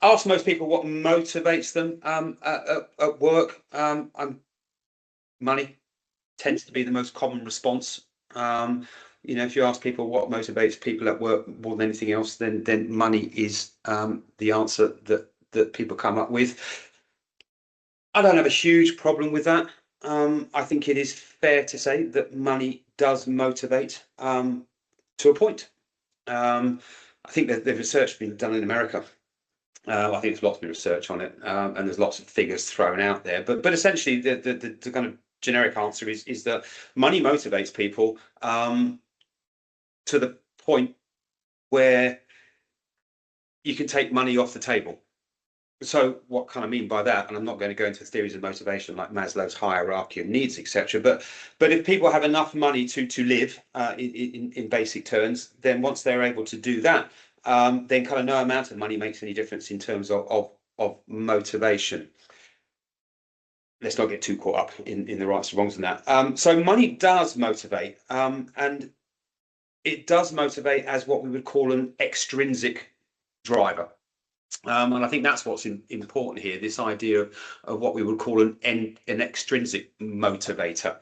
Ask most people what motivates them at work. Money tends to be the most common response. If you ask people what motivates people at work more than anything else, then money is the answer that people come up with. I don't have a huge problem with that. I think it is fair to say that money does motivate to a point. I think that the research being done in America. I think there's lots of research on it, and there's lots of figures thrown out there. But essentially, the kind of generic answer is that money motivates people to the point where you can take money off the table. So what can I mean by that? And I'm not going to go into theories of motivation like Maslow's hierarchy of needs, etc. But if people have enough money to live in basic terms, then once they're able to do that, then kind of no amount of money makes any difference in terms of motivation. Let's not get too caught up in the rights and wrongs in that. So money does motivate, and it does motivate as what we would call an extrinsic driver. And I think that's what's important here, this idea of what we would call an extrinsic motivator.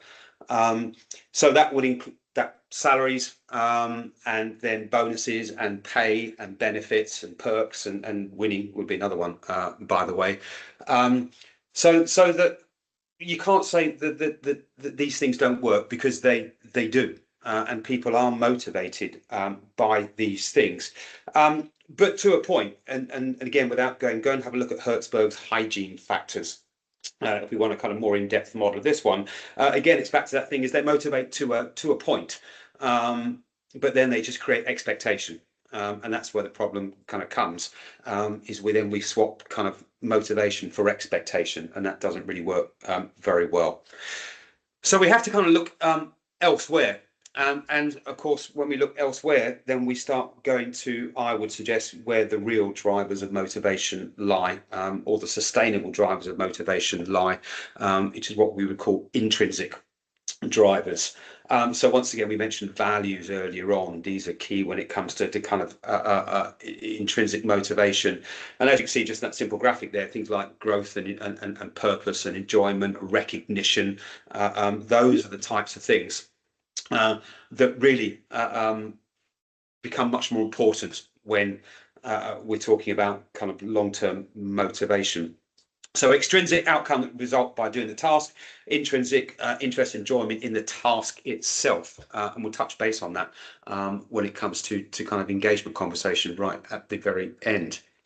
So that would include salaries, and then bonuses and pay and benefits and perks, and winning would be another one, by the way. So that you can't say that these things don't work, because they do. And people are motivated by these things. But to a point, and again, without go and have a look at Herzberg's hygiene factors. If we want a kind of more in-depth model of this one, again, it's back to that thing: is they motivate to a point, but then they just create expectation, and that's where the problem kind of comes. Is then we swap kind of motivation for expectation, and that doesn't really work very well. So we have to kind of look elsewhere. And of course, when we look elsewhere, then we start going to, I would suggest, where the real drivers of motivation lie, or the sustainable drivers of motivation lie, which is what we would call intrinsic drivers. So once again, we mentioned values earlier on. These are key when it comes to kind of intrinsic motivation. And as you can see, just that simple graphic there, things like growth and purpose and enjoyment, recognition, those are the types of things that really become much more important when we're talking about kind of long-term motivation. So extrinsic outcome result by doing the task, intrinsic interest, enjoyment in the task itself, and we'll touch base on that when it comes to kind of engagement conversation right at the very end.